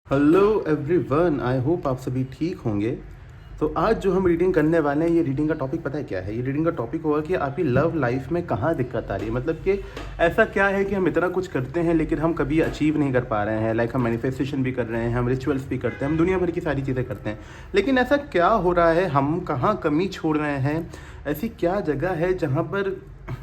Hello everyone, I hope आप सभी ठीक होंगे। तो आज जो हम रीडिंग करने वाले हैं, ये रीडिंग का टॉपिक पता है क्या है? ये रीडिंग का टॉपिक होगा कि आपकी लव लाइफ में कहाँ दिक्कत आ रही है। मतलब कि ऐसा क्या है कि हम इतना कुछ करते हैं लेकिन हम कभी अचीव नहीं कर पा रहे हैं। लाइक हम मैनिफेस्टेशन भी कर रहे हैं, हम रिचुअल्स भी करते हैं, हम दुनिया भर की सारी चीज़ें करते हैं, लेकिन ऐसा क्या हो रहा है, हम कहाँ कमी छोड़ रहे हैं? ऐसी क्या जगह है जहाँ पर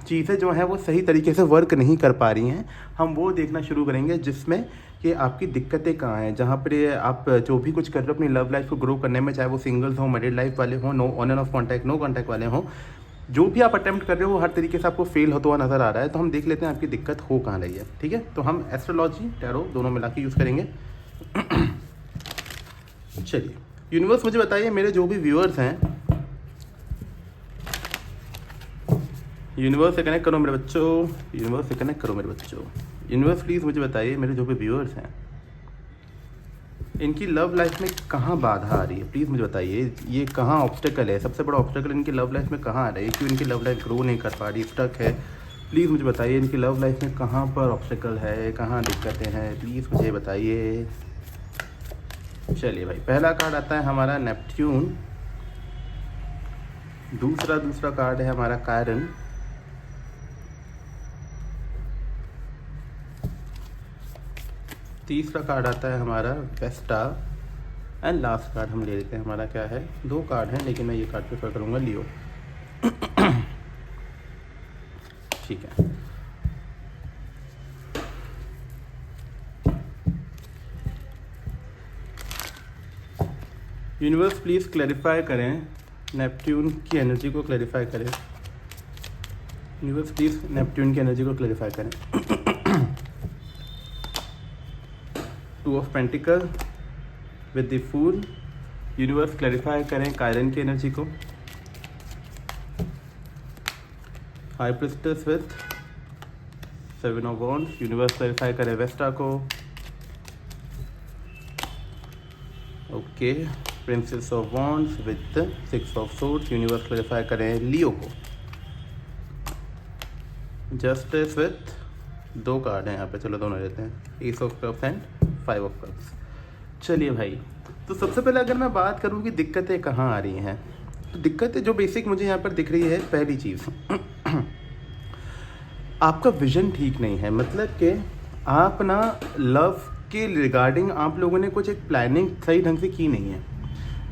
चीज़ें जो हैं वो सही तरीके से वर्क नहीं कर पा रही हैं? हम वो देखना शुरू करेंगे जिसमें कि आपकी दिक्कतें कहाँ हैं, जहाँ पर ये आप जो भी कुछ कर रहे हो अपनी लव लाइफ को ग्रो करने में, चाहे वो सिंगल्स हो, मैरिड लाइफ वाले हों, no on and off contact, no contact वाले हों, जो भी आप अटेम्प्ट कर रहे हो वो हर तरीके से आपको फेल होता हुआ नज़र आ रहा है। तो हम देख लेते हैं आपकी दिक्कत हो कहाँ रही है। ठीक है, तो हम एस्ट्रोलॉजी टैरो दोनों मिला के यूज़ करेंगे। चलिए, यूनिवर्स मुझे बताइए, मेरे जो भी व्यूअर्स हैं, यूनिवर्स से कनेक्ट करो मेरे बच्चों, यूनिवर्स से कनेक्ट करो मेरे बच्चों। यूनिवर्स प्लीज़ मुझे बताइए, मेरे जो भी व्यूअर्स हैं, इनकी लव लाइफ में कहाँ बाधा आ रही है? प्लीज़ मुझे बताइए, ये कहाँ ऑब्स्टेकल है? सबसे बड़ा ऑब्स्टेकल इनकी लव लाइफ में कहाँ आ रहा है? क्यों इनकी लव लाइफ ग्रो नहीं कर पा रही, स्टक है? प्लीज़ मुझे बताइए, इनकी लव लाइफ में कहाँ पर ऑब्स्टेकल है, कहाँ दिक्कतें हैं? प्लीज़ मुझे बताइए। चलिए भाई, पहला कार्ड आता है हमारा नेपट्यून, दूसरा कार्ड है हमारा कायरन, तीसरा कार्ड आता है हमारा वेस्टा, एंड लास्ट कार्ड हम ले लेते हैं, हमारा क्या है, दो कार्ड हैं लेकिन मैं ये कार्ड प्रेफर करूँगा, लियो। ठीक है, यूनिवर्स प्लीज़ क्लैरिफाई करें, नेपट्यून की एनर्जी को क्लैरिफाई करें। यूनिवर्स प्लीज़ नेपट्यून की एनर्जी को क्लैरिफाई करें। Two of pentacle with the fool, universe clarify करें कायरन की एनर्जी को। High priestess with seven of wands, universe clarify करें वेस्टा को। Okay, princess of wands with six of swords, universe clarify करें Leo को। Justice with दो card हैं यहाँ पे, चलो दोनों लेते हैं, S of cups and five of cups. चलिए भाई, तो सबसे पहले अगर मैं बात करूँ कि दिक्कतें कहाँ आ रही हैं, तो दिक्कतें जो बेसिक मुझे यहाँ पर दिख रही है, पहली चीज़ आपका विजन ठीक नहीं है। मतलब कि आप ना लव के रिगार्डिंग आप लोगों ने कुछ एक प्लानिंग सही ढंग से की नहीं है।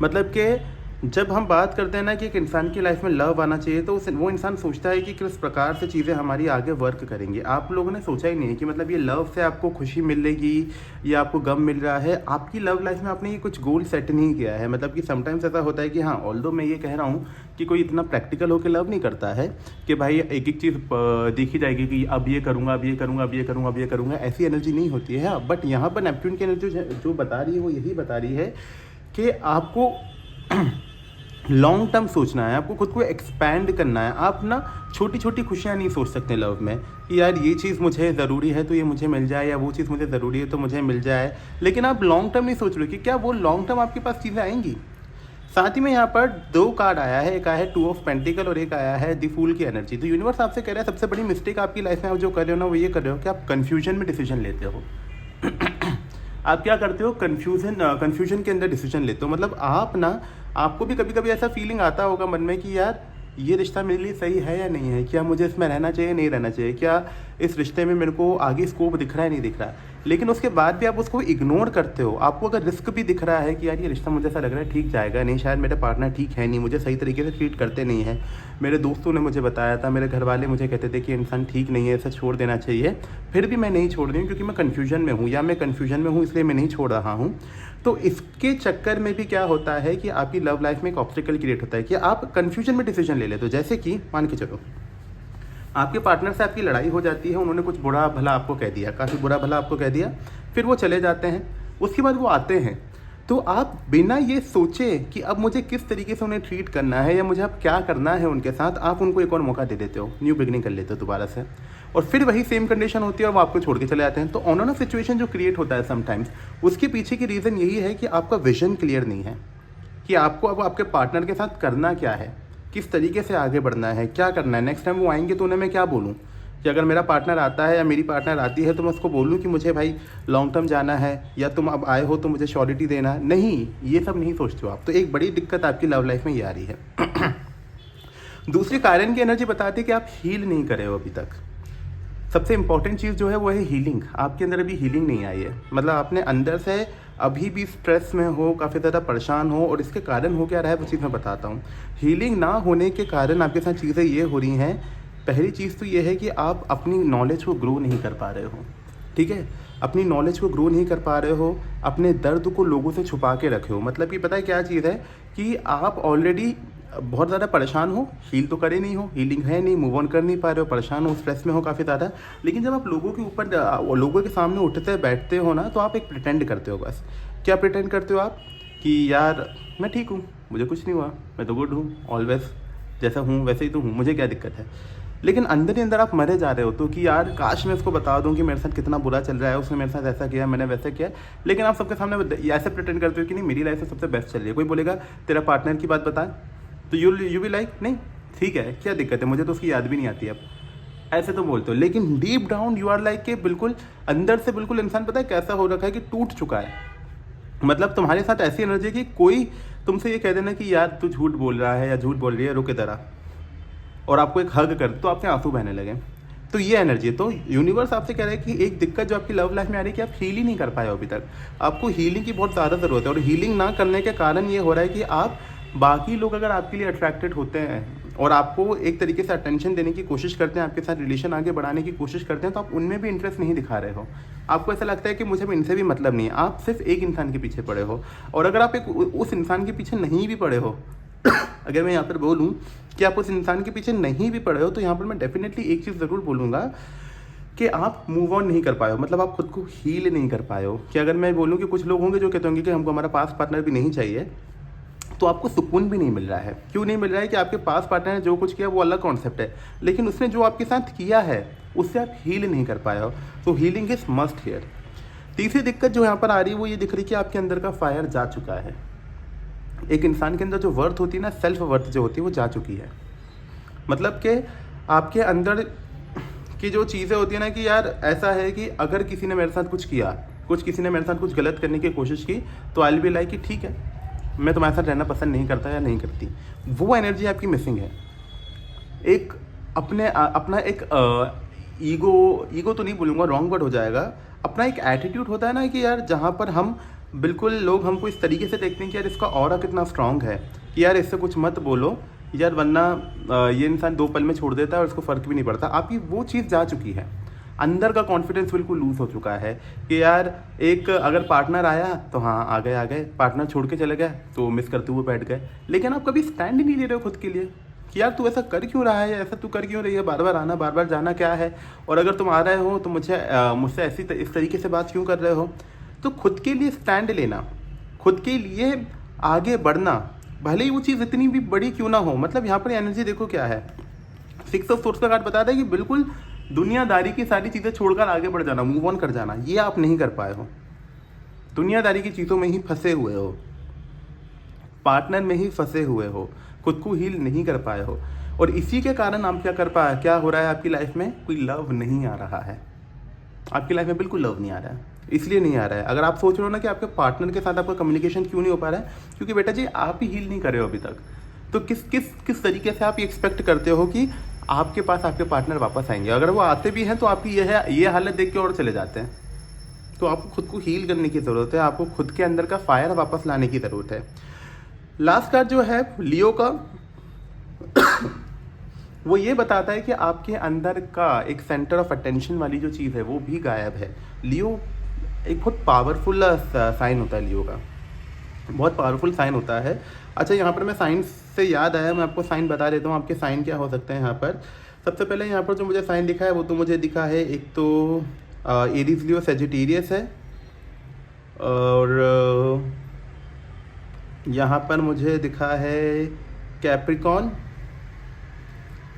मतलब कि जब हम बात करते हैं ना कि एक इंसान की लाइफ में लव आना चाहिए, तो वो इंसान सोचता है कि किस प्रकार से चीज़ें हमारी आगे वर्क करेंगी। आप लोगों ने सोचा ही नहीं है कि मतलब ये लव से आपको खुशी मिलेगी या आपको गम मिल रहा है। आपकी लव लाइफ में आपने ये कुछ गोल सेट नहीं किया है। मतलब कि समटाइम्स ऐसा होता है कि हाँ, ऑल्दो मैं ये कह रहा हूँ कि कोई इतना प्रैक्टिकल होकर लव नहीं करता है कि भाई एक एक चीज़ देखी जाएगी कि अब ये करूँगा, अब ये करूँगा, अब ये करूँगा, अब ये करूँगा, ऐसी एनर्जी नहीं होती है। बट यहाँ पर नेपट्यून की एनर्जी जो बता रही है वो यही बता रही है कि आपको लॉन्ग टर्म सोचना है, आपको खुद को एक्सपैंड करना है। आप ना छोटी छोटी खुशियाँ नहीं सोच सकते लव में कि यार ये चीज़ मुझे ज़रूरी है तो ये मुझे मिल जाए, या वो चीज़ मुझे ज़रूरी है तो मुझे मिल जाए, लेकिन आप लॉन्ग टर्म नहीं सोच रहे कि क्या वो लॉन्ग टर्म आपके पास चीज़ें आएंगी। साथ ही में यहाँ पर दो कार्ड आया है, एक आया है टू ऑफ पेंटिकल और एक आया है द फूल की एनर्जी। तो यूनिवर्स आपसे कह रहा है सबसे बड़ी मिस्टेक आपकी लाइफ में आप जो कर रहे हो ना, वो ये कर रहे हो कि आप कन्फ्यूजन में डिसीजन लेते हो। आप क्या करते हो, कन्फ्यूजन के अंदर डिसीजन लेते हो। मतलब आप ना, आपको भी कभी कभी ऐसा फीलिंग आता होगा मन में कि यार ये रिश्ता मेरे लिए सही है या नहीं है, क्या मुझे इसमें रहना चाहिए, नहीं रहना चाहिए, क्या इस रिश्ते में मेरे को आगे स्कोप दिख रहा है, नहीं दिख रहा है। लेकिन उसके बाद भी आप उसको इग्नोर करते हो। आपको अगर रिस्क भी दिख रहा है कि यार ये रिश्ता मुझे ऐसा लग रहा है ठीक जाएगा नहीं, शायद मेरे पार्टनर ठीक है नहीं, मुझे सही तरीके से ट्रीट करते नहीं है, मेरे दोस्तों ने मुझे बताया था, मेरे घर वाले मुझे कहते थे कि इंसान ठीक नहीं है, इसे छोड़ देना चाहिए, फिर भी मैं नहीं छोड़ रही हूँ क्योंकि मैं कन्फ्यूजन में हूँ, या मैं कन्फ्यूजन में हूँ इसलिए मैं नहीं छोड़ रहा हूँ। तो इसके चक्कर में भी क्या होता है कि आपकी लव लाइफ में एक ऑब्स्टिकल क्रिएट होता है कि आप कन्फ्यूजन में डिसीजन ले लेते हो। जैसे कि मान के चलो, आपके पार्टनर से आपकी लड़ाई हो जाती है, उन्होंने कुछ बुरा भला आपको कह दिया, काफ़ी बुरा भला आपको कह दिया, फिर वो चले जाते हैं, उसके बाद वो आते हैं, तो आप बिना ये सोचे कि अब मुझे किस तरीके से उन्हें ट्रीट करना है या मुझे अब क्या करना है उनके साथ, आप उनको एक और मौका दे देते हो, न्यू बिगनिंग कर लेते हो दोबारा से, और फिर वही सेम कंडीशन होती है और वो आपको छोड़ के चले जाते हैं। तो ऑन ऑन सिचुएशन जो क्रिएट होता है समटाइम्स, उसके पीछे की रीज़न यही है कि आपका विजन क्लियर नहीं है कि आपको अब आपके पार्टनर के साथ करना क्या है, किस तरीके से आगे बढ़ना है, क्या करना है। नेक्स्ट टाइम वो आएंगे तो उन्हें मैं क्या बोलूँ, कि अगर मेरा पार्टनर आता है या मेरी पार्टनर आती है तो मैं उसको बोलूँ कि मुझे भाई लॉन्ग टर्म जाना है, या तुम अब आए हो तो मुझे श्योरिटी देना है। नहीं, ये सब नहीं सोचते हो आप। तो एक बड़ी दिक्कत आपकी लव लाइफ में ये आ रही है। दूसरी कारण की एनर्जी बताती है कि आप हील नहीं करे हो अभी तक। सबसे इंपॉर्टेंट चीज़ जो है वो है हीलिंग। आपके अंदर अभी हीलिंग नहीं आई है, मतलब आपने अंदर से अभी भी स्ट्रेस में हो, काफ़ी ज़्यादा परेशान हो, और इसके कारण हो क्या रहा है वो चीज़ मैं बताता हूँ। हीलिंग ना होने के कारण आपके साथ चीज़ें ये हो रही हैं। पहली चीज़ तो ये है कि आप अपनी नॉलेज को ग्रो नहीं कर पा रहे हो, ठीक है। अपनी नॉलेज को ग्रो नहीं कर पा रहे हो, अपने दर्द को लोगों से छुपा के रखे हो। मतलब कि पता है क्या चीज़ है कि आप ऑलरेडी बहुत ज़्यादा परेशान हो, हील तो करे नहीं हो, हीलिंग है नहीं, मूव ऑन कर नहीं पा रहे हो, परेशान हो, स्ट्रेस में हो काफ़ी ज़्यादा। लेकिन जब आप लोगों के ऊपर लोगों के सामने उठते बैठते हो ना, तो आप एक प्रिटेंड करते हो। बस क्या प्रिटेंड करते हो आप कि यार मैं ठीक हूँ, मुझे कुछ नहीं हुआ, मैं तो गुड हूँ, ऑलवेज जैसा हूँ वैसे ही तो हूँ, मुझे क्या दिक्कत है। लेकिन अंदर ही अंदर आप मरे जा रहे हो। तो कि यार काश मैं उसको बता दूं कि मेरे साथ कितना बुरा चल रहा है, उसने मेरे साथ ऐसा किया, मैंने वैसा किया। लेकिन आप सबके सामने ऐसे प्रिटेंड करते हो कि नहीं मेरी लाइफ में सबसे बेस्ट चल रही है। कोई बोलेगा तेरा पार्टनर की बात बता, तो यू बी लाइक नहीं ठीक है, क्या दिक्कत है, मुझे तो उसकी याद भी नहीं आती अब, ऐसे तो बोलते हो। लेकिन deep down you are like के बिल्कुल अंदर से बिल्कुल इंसान पता है कैसा हो रखा है कि टूट चुका है। मतलब तुम्हारे साथ ऐसी एनर्जी है कि कोई तुमसे ये कह देना कि यार तू झूठ बोल रहा है या झूठ बोल रही है, रुक इधर आ, और आपको एक हग कर तो आपके आंसू बहने लगे। तो ये एनर्जी है। तो यूनिवर्स आपसे कह रहा है कि एक दिक्कत जो आपकी लव लाइफ में आ रही है कि आप हील ही नहीं कर पाए हो अभी तक। आपको हीलिंग की बहुत ज़्यादा ज़रूरत है, और हीलिंग ना करने के कारण ये हो रहा है कि आप बाकी लोग अगर आपके लिए अट्रैक्टेड होते हैं और आपको एक तरीके से अटेंशन देने की कोशिश करते हैं, आपके साथ रिलेशन आगे बढ़ाने की कोशिश करते हैं, तो आप उनमें भी इंटरेस्ट नहीं दिखा रहे हो। आपको ऐसा लगता है कि मुझे इनसे भी मतलब नहीं है, आप सिर्फ एक इंसान के पीछे पड़े हो। और अगर आप एक उस इंसान के पीछे नहीं भी पड़े हो अगर मैं यहाँ पर बोलूँ कि आप उस इंसान के पीछे नहीं भी पड़े हो, तो यहाँ पर मैं डेफिनेटली एक चीज़ ज़रूर बोलूँगा कि आप मूव ऑन नहीं कर पाए हो, मतलब आप खुद को हील नहीं कर पाए हो। कि अगर मैं बोलूँ कि कुछ लोग होंगे जो कहते होंगे कि हमको हमारा पास पार्टनर भी नहीं चाहिए, तो आपको सुकून भी नहीं मिल रहा है। क्यों नहीं मिल रहा है कि आपके पास पार्टनर ने जो कुछ किया वो अलग कॉन्सेप्ट है, लेकिन उसने जो आपके साथ किया है उससे आप हील नहीं कर पाए हो। तो हीलिंग इज मस्ट हियर। तीसरी दिक्कत जो यहाँ पर आ रही है वो ये दिख रही है कि आपके अंदर का फायर जा चुका है। एक इंसान के अंदर जो वर्थ होती है ना, सेल्फ वर्थ जो होती है वो जा चुकी है। मतलब कि आपके अंदर की जो चीज़ें होती है ना कि यार ऐसा है कि अगर किसी ने मेरे साथ कुछ किया, किसी ने मेरे साथ कुछ गलत करने की कोशिश की, तो आई विल बी लाइक कि ठीक है, मैं तुम्हारे साथ रहना पसंद नहीं करता या नहीं करती। वो एनर्जी आपकी मिसिंग है। एक अपना एक ईगो तो नहीं बोलूँगा, रॉन्ग वर्ड हो जाएगा। अपना एक एटीट्यूड होता है ना कि यार जहाँ पर हम बिल्कुल लोग हमको इस तरीके से देखते हैं कि यार इसका ऑरा कितना स्ट्रांग है, कि यार इससे कुछ मत बोलो यार, वरना ये इंसान 2 पल में छोड़ देता है और उसको फ़र्क भी नहीं पड़ता। आपकी वो चीज़ जा चुकी है। अंदर का कॉन्फिडेंस बिल्कुल लूज़ हो चुका है कि यार एक अगर पार्टनर आया तो हाँ आ गए, पार्टनर छोड़ के चले गए तो मिस करते हुए बैठ गए। लेकिन आप कभी स्टैंड ही नहीं ले रहे हो खुद के लिए कि यार तू ऐसा कर क्यों रहा है, ऐसा तू कर क्यों रही है, बार बार आना बार बार जाना क्या है, और अगर तुम आ रहे हो तो मुझसे इस तरीके से बात क्यों कर रहे हो। तो खुद के लिए स्टैंड लेना, खुद के लिए आगे बढ़ना, भले ही वो चीज़ इतनी भी बड़ी क्यों ना हो। मतलब यहाँ पर एनर्जी देखो क्या है, 6 ऑफ सोर्स का कार्ड बताता है कि बिल्कुल दुनियादारी की सारी चीज़ें छोड़कर आगे बढ़ जाना, मूव ऑन कर जाना, ये आप नहीं कर पाए हो। दुनियादारी की चीज़ों में ही फंसे हुए हो, पार्टनर में ही फंसे हुए हो, खुद को हील नहीं कर पाए हो। और इसी के कारण आप क्या हो रहा है आपकी लाइफ में, कोई लव नहीं आ रहा है। आपकी लाइफ में बिल्कुल लव नहीं आ रहा है। इसलिए नहीं आ रहा है, अगर आप सोच रहे हो ना कि आपके पार्टनर के साथ आपका कम्युनिकेशन क्यों नहीं हो पा रहा है, क्योंकि बेटा जी आप ही हील नहीं कर रहे हो अभी तक। तो किस तरीके से आप ये एक्सपेक्ट करते हो कि आपके पास आपके पार्टनर वापस आएंगे। अगर वो आते भी हैं तो आपकी ये हालत देख के और चले जाते हैं। तो आपको खुद को हील करने की ज़रूरत है, आपको खुद के अंदर का फायर वापस लाने की ज़रूरत है। लास्ट कार्ड जो है लियो का वो ये बताता है कि आपके अंदर का एक सेंटर ऑफ अटेंशन वाली जो चीज़ है वो भी गायब है। लियो एक बहुत पावरफुल साइन होता है, लियो का बहुत पावरफुल साइन होता है। अच्छा, यहाँ पर मैं साइन से याद आया, मैं आपको साइन बता देता हूँ आपके साइन क्या हो सकते हैं। यहाँ पर सबसे पहले यहाँ पर जो मुझे साइन दिखा है वो तो मुझे दिखा है, एक तो एरीज, लियो, सेजिटेरियस है, और यहाँ पर मुझे दिखा है कैप्रिकॉन,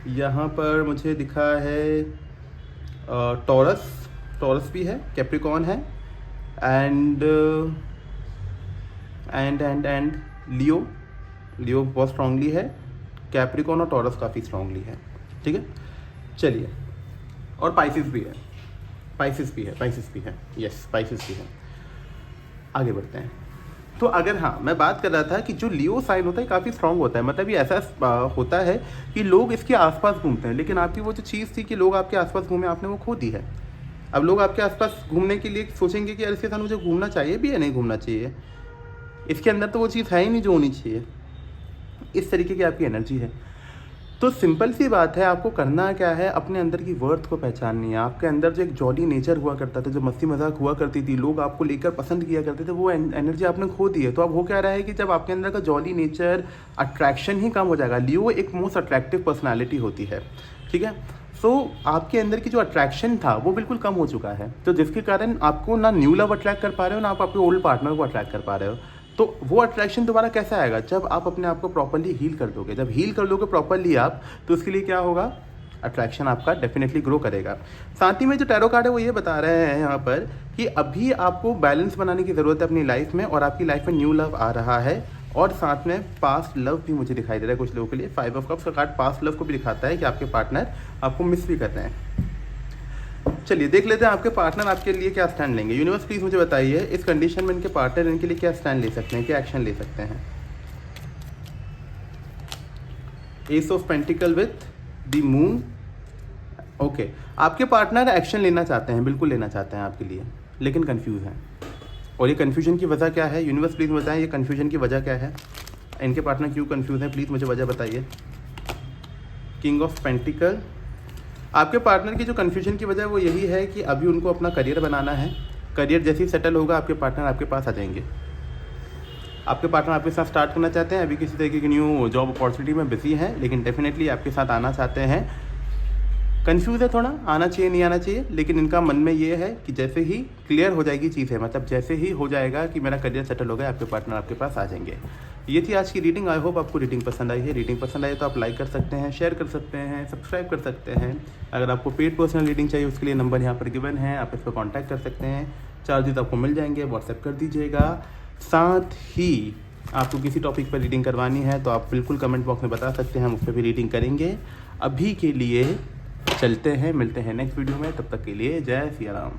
यहाँ पर मुझे दिखा है टॉरस भी है, कैप्रिकॉन है, एंड लियो बहुत स्ट्रांगली है, कैप्रिकॉन और टॉरस काफ़ी स्ट्रांगली है। ठीक है, चलिए और पाइसिस भी है, पाइसिस भी है, यस पाइसिस भी है। आगे बढ़ते हैं। तो अगर हाँ मैं बात कर रहा था कि जो लियो साइन होता है काफ़ी स्ट्रांग होता है, मतलब ये ऐसा होता है कि लोग इसके आसपास घूमते हैं, लेकिन आपकी वो जो चीज़ थी कि लोग आपके आसपास घूमे, आपने वो खो दी है। अब लोग आपके आसपास घूमने के लिए सोचेंगे कि यार इसके साथ मुझे घूमना चाहिए भी या नहीं घूमना चाहिए, इसके अंदर तो वो चीज़ है ही नहीं जो होनी चाहिए। इस तरीके की आपकी एनर्जी है। तो सिंपल सी बात है, आपको करना क्या है, अपने अंदर की वर्थ को पहचाननी है। आपके अंदर जो एक जॉली नेचर हुआ करता था, जो मस्ती मजाक हुआ करती थी, लोग आपको लेकर पसंद किया करते थे, वो एनर्जी आपने खो दी है। तो अब हो क्या रहा है कि जब आपके अंदर का जॉली नेचर, अट्रैक्शन ही कम हो जाएगा। लियो एक मोस्ट अट्रैक्टिव पर्सनैलिटी होती है, ठीक है। सो आपके अंदर की जो अट्रैक्शन था वो बिल्कुल कम हो चुका है, तो जिसके कारण आपको ना न्यू लव अट्रैक्ट कर पा रहे हो, ना आप अपने ओल्ड पार्टनर को अट्रैक्ट कर पा रहे हो। तो वो अट्रैक्शन दोबारा कैसे आएगा, जब आप अपने आप को प्रॉपर्ली हील कर दोगे। जब हील कर दोगे प्रॉपर्ली आप, तो उसके लिए क्या होगा, अट्रैक्शन आपका डेफिनेटली ग्रो करेगा। साथ ही में जो टैरो कार्ड है वो ये बता रहे हैं यहाँ पर कि अभी आपको बैलेंस बनाने की ज़रूरत है अपनी लाइफ में, और आपकी लाइफ में न्यू लव आ रहा है, और साथ में पास्ट लव भी मुझे दिखाई दे रहा है कुछ लोगों के लिए। 5 ऑफ कप्स का कार्ड पास्ट लव को भी दिखाता है कि आपके पार्टनर आपको मिस भी करते हैं। चलिए देख लेते हैं आपके पार्टनर आपके लिए क्या स्टैंड लेंगे। यूनिवर्स प्लीज़ मुझे बताइए इस कंडीशन में इनके पार्टनर इनके लिए क्या स्टैंड ले सकते हैं, क्या एक्शन ले सकते हैं। S of pentacle with the moon. Okay, आपके पार्टनर एक्शन लेना चाहते हैं, बिल्कुल लेना चाहते हैं आपके लिए, लेकिन कंफ्यूज हैं। और ये कन्फ्यूजन की वजह क्या है, यूनिवर्स प्लीज़ बताएं ये कन्फ्यूजन की वजह क्या है, इनके पार्टनर क्यों कंफ्यूज हैं, प्लीज़ मुझे वजह बताइए। King of pentacle. आपके पार्टनर की जो कन्फ्यूजन की वजह वो यही है कि अभी उनको अपना करियर बनाना है। करियर जैसे ही सेटल होगा आपके पार्टनर आपके पास आ जाएंगे। आपके पार्टनर आपके साथ स्टार्ट करना चाहते हैं, अभी किसी तरीके की न्यू जॉब अपॉर्चुनिटी में बिजी हैं, लेकिन डेफिनेटली आपके साथ आना चाहते हैं। कंफ्यूज है थोड़ा, आना चाहिए नहीं आना चाहिए, लेकिन इनका मन में ये है कि जैसे ही क्लियर हो जाएगी चीज़ें, मतलब जैसे ही हो जाएगा कि मेरा करियर सेटल हो गया, आपके पार्टनर आपके पास आ जाएंगे। ये थी आज की रीडिंग। आई होप आपको रीडिंग पसंद आई है। रीडिंग पसंद आई तो आप लाइक कर सकते हैं, शेयर कर सकते हैं, सब्सक्राइब कर सकते हैं। अगर आपको पेड पर्सनल रीडिंग चाहिए उसके लिए नंबर यहाँ पर गिवन है, आप इस पर कॉन्टैक्ट कर सकते हैं। चार्जेस आपको मिल जाएंगे, व्हाट्सएप कर दीजिएगा। साथ ही आपको किसी टॉपिक पर रीडिंग करवानी है तो आप बिल्कुल कमेंट बॉक्स में बता सकते हैं, हम उस पर भी रीडिंग करेंगे। अभी के लिए चलते हैं, मिलते हैं नेक्स्ट वीडियो में, तब तक के लिए जय सिया राम।